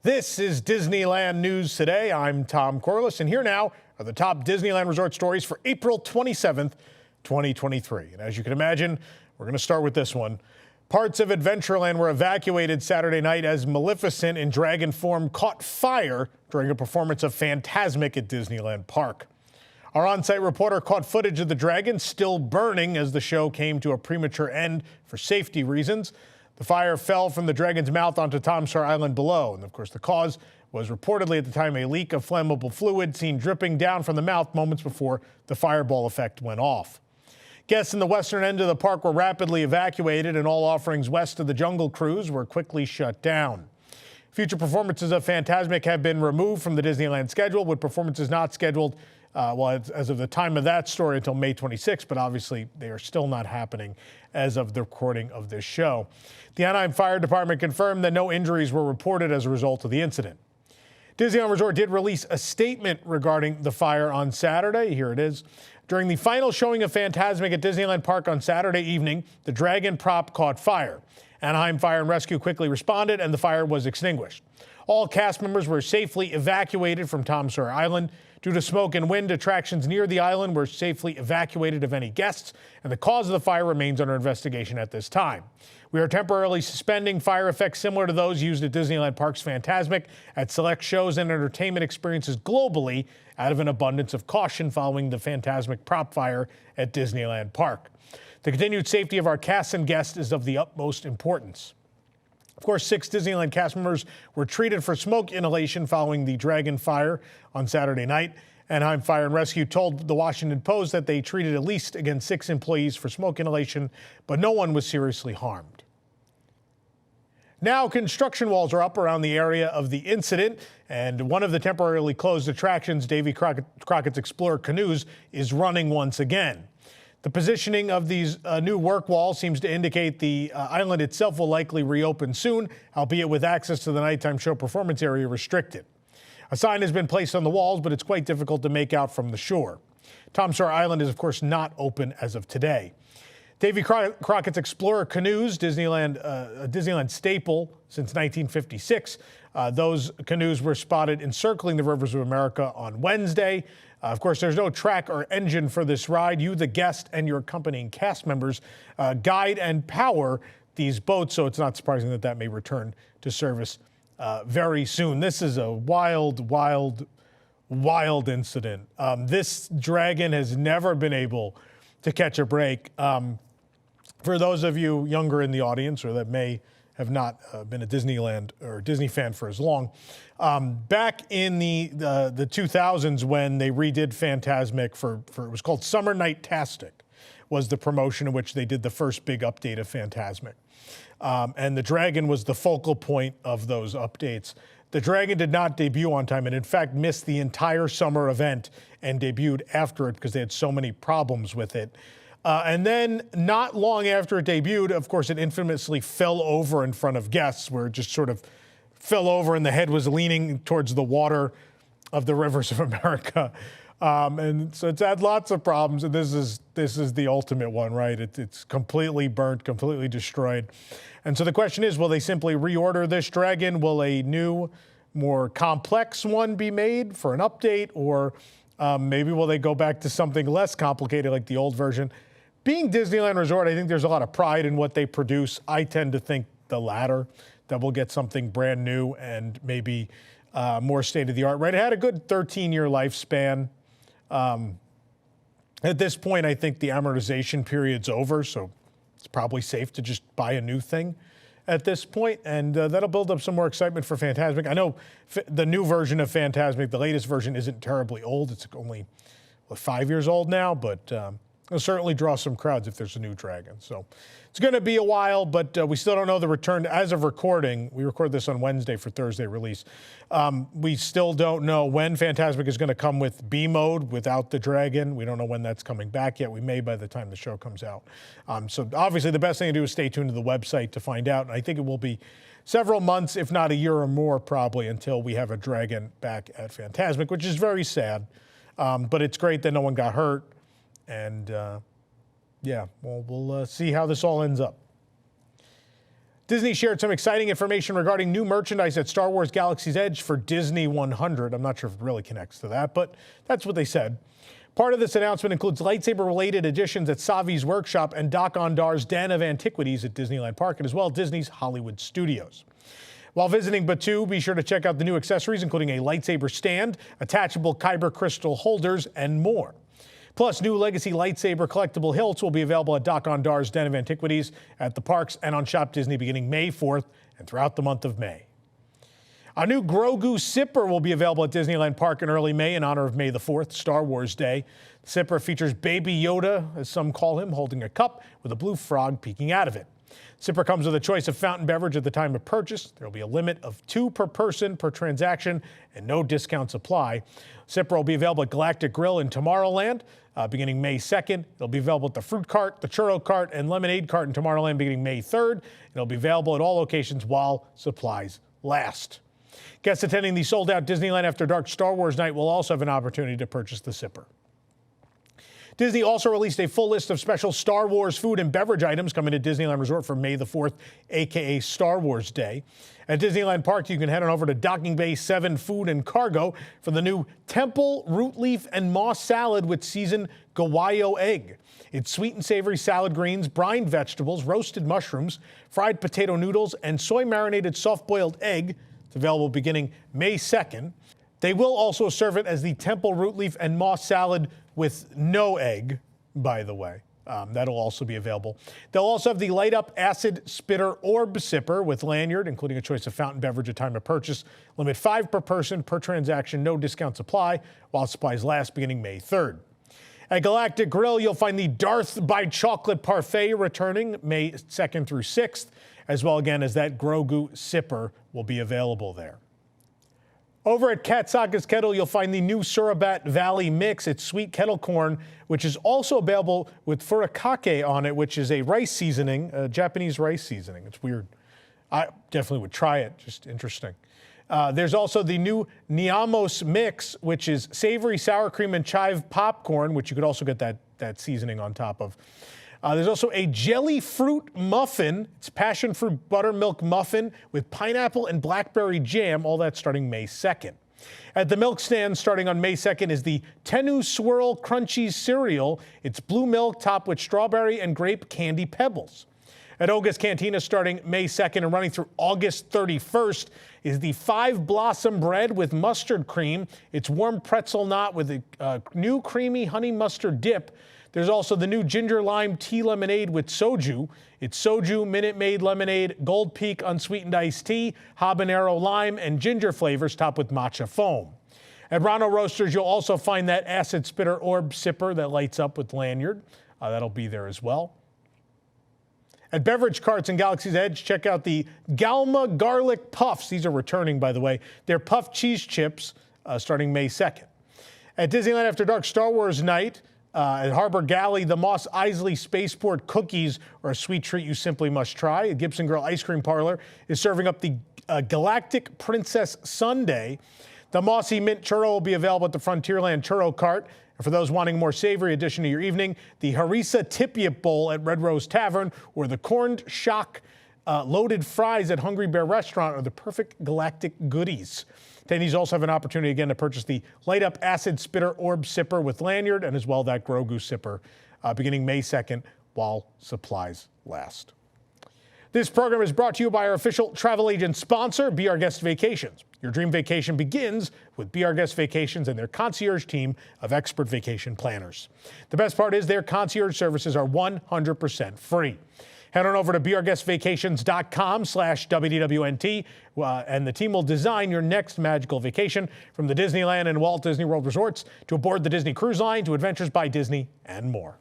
This is Disneyland News Today. I'm Tom Corliss, and here now are the top Disneyland Resort stories for April 27th, 2023. And as you can imagine, we're going to start with this one. Parts of Adventureland were evacuated Saturday night as Maleficent in dragon form caught fire during a performance of Fantasmic at Disneyland Park. Our on-site reporter caught footage of the dragon still burning as the show came to a premature end for safety reasons. The fire fell from the dragon's mouth onto Tom Sawyer Island below. And of course, the cause was reportedly at the time a leak of flammable fluid seen dripping down from the mouth moments before the fireball effect went off. Guests in the western end of the park were rapidly evacuated, and all offerings west of the Jungle Cruise were quickly shut down. Future performances of Fantasmic have been removed from the Disneyland schedule, with performances not scheduled as of the time of that story until May 26th, but obviously they are still not happening as of the recording of this show. The Anaheim Fire Department confirmed that no injuries were reported as a result of the incident. Disneyland Resort did release a statement regarding the fire on Saturday. Here it is. During the final showing of Fantasmic at Disneyland Park on Saturday evening, the dragon prop caught fire. Anaheim Fire and Rescue quickly responded, and the fire was extinguished. All cast members were safely evacuated from Tom Sawyer Island. Due to smoke and wind, attractions near the island were safely evacuated of any guests, and the cause of the fire remains under investigation at this time. We are temporarily suspending fire effects similar to those used at Disneyland Park's Fantasmic at select shows and entertainment experiences globally out of an abundance of caution following the Fantasmic prop fire at Disneyland Park. The continued safety of our cast and guests is of the utmost importance. Of course, 6 Disneyland cast members were treated for smoke inhalation following the dragon fire on Saturday night. Anaheim Fire and Rescue told the Washington Post that they treated at least 6 employees for smoke inhalation, but no one was seriously harmed. Now, construction walls are up around the area of the incident, and one of the temporarily closed attractions, Davy Crockett's Explorer Canoes, is running once again. The positioning of these new work walls seems to indicate the island itself will likely reopen soon, albeit with access to the nighttime show performance area restricted. A sign has been placed on the walls, but it's quite difficult to make out from the shore. Tom Sawyer Island is, of course, not open as of today. Davy Crockett's Explorer Canoes, a Disneyland staple since 1956. Those canoes were spotted encircling the rivers of America on Wednesday. Of course, there's no track or engine for this ride. You, the guest, and your accompanying cast members guide and power these boats, so it's not surprising that that may return to service very soon. This is a wild, wild, wild incident. This dragon has never been able to catch a break. For those of you younger in the audience or that may have not been a Disneyland or Disney fan for as long, back in the 2000s when they redid Fantasmic for it was called Summer Night-tastic, was the promotion in which they did the first big update of Fantasmic. And the dragon was the focal point of those updates. The dragon did not debut on time and in fact missed the entire summer event and debuted after it because they had so many problems with it. And then not long after it debuted, of course, it infamously fell over in front of guests, where it just sort of fell over and the head was leaning towards the water of the rivers of America. And so it's had lots of problems, and this is the ultimate one, right? It's completely burnt, completely destroyed. And so the question is, will they simply reorder this dragon? Will a new, more complex one be made for an update? Or maybe will they go back to something less complicated like the old version? Being Disneyland Resort, I think there's a lot of pride in what they produce. I tend to think the latter, that we'll get something brand new and maybe more state-of-the-art, right? It had a good 13-year lifespan. At this point, I think the amortization period's over, so it's probably safe to just buy a new thing at this point, and that'll build up some more excitement for Fantasmic. I know the new version of Fantasmic, the latest version, isn't terribly old. It's only 5 years old now, but it'll certainly draw some crowds if there's a new dragon. So it's going to be a while, but we still don't know the return. As of recording, we record this on Wednesday for Thursday release. We still don't know when Fantasmic is going to come with B mode without the dragon. We don't know when that's coming back yet. We may by the time the show comes out. So obviously the best thing to do is stay tuned to the website to find out. And I think it will be several months, if not a year or more probably, until we have a dragon back at Fantasmic, which is very sad. But it's great that no one got hurt. And yeah, well, we'll see how this all ends up. Disney shared some exciting information regarding new merchandise at Star Wars Galaxy's Edge for Disney 100. I'm not sure if it really connects to that, but that's what they said. Part of this announcement includes lightsaber-related additions at Savi's Workshop and Doc Ondar's Den of Antiquities at Disneyland Park, and as well Disney's Hollywood Studios. While visiting Batuu, be sure to check out the new accessories, including a lightsaber stand, attachable kyber crystal holders, and more. Plus, new Legacy lightsaber collectible hilts will be available at Doc Ondar's Den of Antiquities at the parks and on Shop Disney beginning May 4th and throughout the month of May. A new Grogu sipper will be available at Disneyland Park in early May in honor of May the 4th, Star Wars Day. The sipper features Baby Yoda, as some call him, holding a cup with a blue frog peeking out of it. Sipper comes with a choice of fountain beverage at the time of purchase. There will be a limit of 2 per person per transaction, and no discounts apply. Sipper will be available at Galactic Grill in Tomorrowland beginning May 2nd. It'll be available at the Fruit Cart, the Churro Cart, and Lemonade Cart in Tomorrowland beginning May 3rd. It'll be available at all locations while supplies last. Guests attending the sold-out Disneyland After Dark Star Wars Night will also have an opportunity to purchase the sipper. Disney also released a full list of special Star Wars food and beverage items coming to Disneyland Resort for May the 4th, a.k.a. Star Wars Day. At Disneyland Park, you can head on over to Docking Bay 7 Food and Cargo for the new Temple Root Leaf and Moss Salad with seasoned guayo egg. It's sweet and savory salad greens, brined vegetables, roasted mushrooms, fried potato noodles, and soy-marinated soft-boiled egg. It's available beginning May 2nd. They will also serve it as the Temple Root Leaf and Moss Salad with no egg, by the way. That'll also be available. They'll also have the Light Up Acid Spitter Orb Sipper with lanyard, including a choice of fountain beverage at time of purchase. Limit 5 per person per transaction. No discounts apply while supplies last beginning May 3rd. At Galactic Grill, you'll find the Darth by Chocolate Parfait returning May 2nd through 6th, as well again as that Grogu Sipper will be available there. Over at Katsaka's Kettle, you'll find the new Surabat Valley Mix. It's sweet kettle corn, which is also available with furikake on it, which is a rice seasoning, a Japanese rice seasoning. It's weird. I definitely would try it. Just interesting. There's also the new Niamos Mix, which is savory sour cream and chive popcorn, which you could also get that seasoning on top of. There's also a jelly fruit muffin. It's passion fruit buttermilk muffin with pineapple and blackberry jam, all that starting May 2nd. At the milk stand starting on May 2nd is the Tenu Swirl Crunchy Cereal. It's blue milk topped with strawberry and grape candy pebbles. At Oga's Cantina starting May 2nd and running through August 31st is the 5 Blossom Bread with mustard cream. It's warm pretzel knot with a new creamy honey mustard dip. There's also the new Ginger Lime Tea Lemonade with soju. It's soju, Minute Maid Lemonade, Gold Peak Unsweetened Iced Tea, Habanero Lime, and ginger flavors topped with matcha foam. At Rano Roasters, you'll also find that Acid Spitter Orb Sipper that lights up with lanyard. That'll be there as well. At Beverage Carts and Galaxy's Edge, check out the Galma Garlic Puffs. These are returning, by the way. They're puffed cheese chips starting May 2nd. At Disneyland After Dark Star Wars Night, at Harbor Galley, the Mos Eisley Spaceport cookies are a sweet treat you simply must try. A Gibson Girl Ice Cream Parlor is serving up the Galactic Princess Sundae. The Mossy Mint Churro will be available at the Frontierland Churro Cart. And for those wanting more savory addition to your evening, the Harissa Tip-Yip Bowl at Red Rose Tavern or the Corned Shock loaded fries at Hungry Bear Restaurant are the perfect galactic goodies. Attendees also have an opportunity again to purchase the Light Up Acid Spitter Orb Sipper with lanyard and as well that Grogu Sipper beginning May 2nd while supplies last. This program is brought to you by our official travel agent sponsor, Be Our Guest Vacations. Your dream vacation begins with Be Our Guest Vacations and their concierge team of expert vacation planners. The best part is their concierge services are 100% free. Head on over to beourguestvacations.com/WDWNT, and the team will design your next magical vacation from the Disneyland and Walt Disney World resorts to aboard the Disney Cruise Line to Adventures by Disney and more.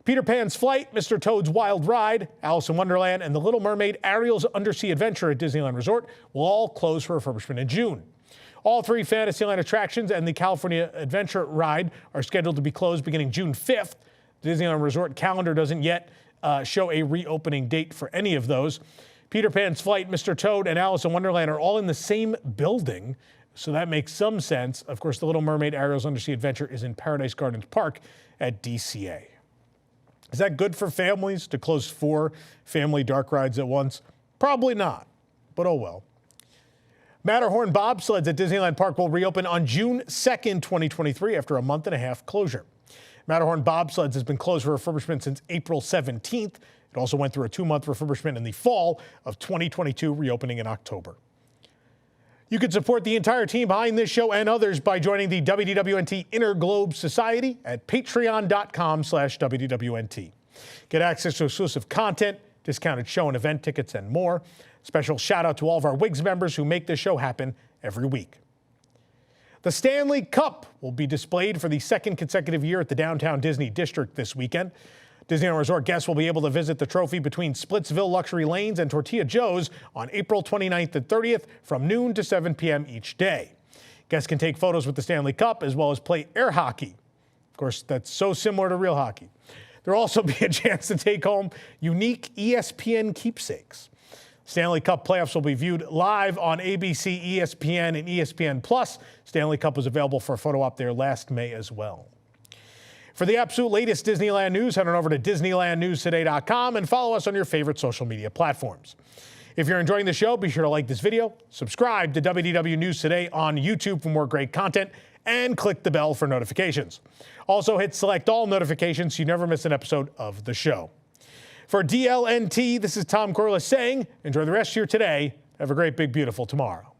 Peter Pan's Flight, Mr. Toad's Wild Ride, Alice in Wonderland, and The Little Mermaid Ariel's Undersea Adventure at Disneyland Resort will all close for refurbishment in June. All 3 Fantasyland attractions and the California Adventure Ride are scheduled to be closed beginning June 5th. The Disneyland Resort calendar doesn't yet show a reopening date for any of those. Peter Pan's Flight, Mr. Toad, and Alice in Wonderland are all in the same building, so that makes some sense. Of course, The Little Mermaid Ariel's Undersea Adventure is in Paradise Gardens Park at DCA. Is that good for families to close 4 family dark rides at once? Probably not, but oh well. Matterhorn Bobsleds at Disneyland Park will reopen on June 2nd, 2023 after a month-and-a-half closure. Matterhorn Bobsleds has been closed for refurbishment since April 17th. It also went through a 2-month refurbishment in the fall of 2022, reopening in October. You can support the entire team behind this show and others by joining the WDWNT Inner Globe Society at patreon.com/WDWNT. Get access to exclusive content, discounted show and event tickets, and more. Special shout out to all of our WIGS members who make this show happen every week. The Stanley Cup will be displayed for the 2nd consecutive year at the downtown Disney District this weekend. Disneyland Resort guests will be able to visit the trophy between Splitsville Luxury Lanes and Tortilla Joe's on April 29th and 30th from noon to 7 p.m. each day. Guests can take photos with the Stanley Cup as well as play air hockey. Of course, that's so similar to real hockey. There will also be a chance to take home unique ESPN keepsakes. Stanley Cup playoffs will be viewed live on ABC, ESPN, and ESPN+. Stanley Cup was available for a photo op there last May as well. For the absolute latest Disneyland news, head on over to DisneylandNewsToday.com and follow us on your favorite social media platforms. If you're enjoying the show, be sure to like this video, subscribe to WDW News Today on YouTube for more great content, and click the bell for notifications. Also, hit select all notifications so you never miss an episode of the show. For DLNT, this is Tom Corliss saying, enjoy the rest of your today. Have a great, big, beautiful tomorrow.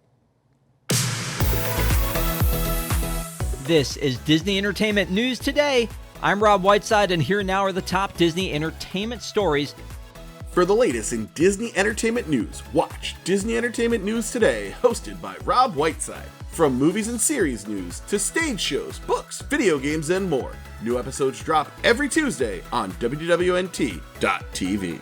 This is Disney Entertainment News Today. I'm Rob Whiteside, and here now are the top Disney entertainment stories. For the latest in Disney entertainment news, watch Disney Entertainment News Today, hosted by Rob Whiteside. From movies and series news to stage shows, books, video games, and more. New episodes drop every Tuesday on WDWNT.tv.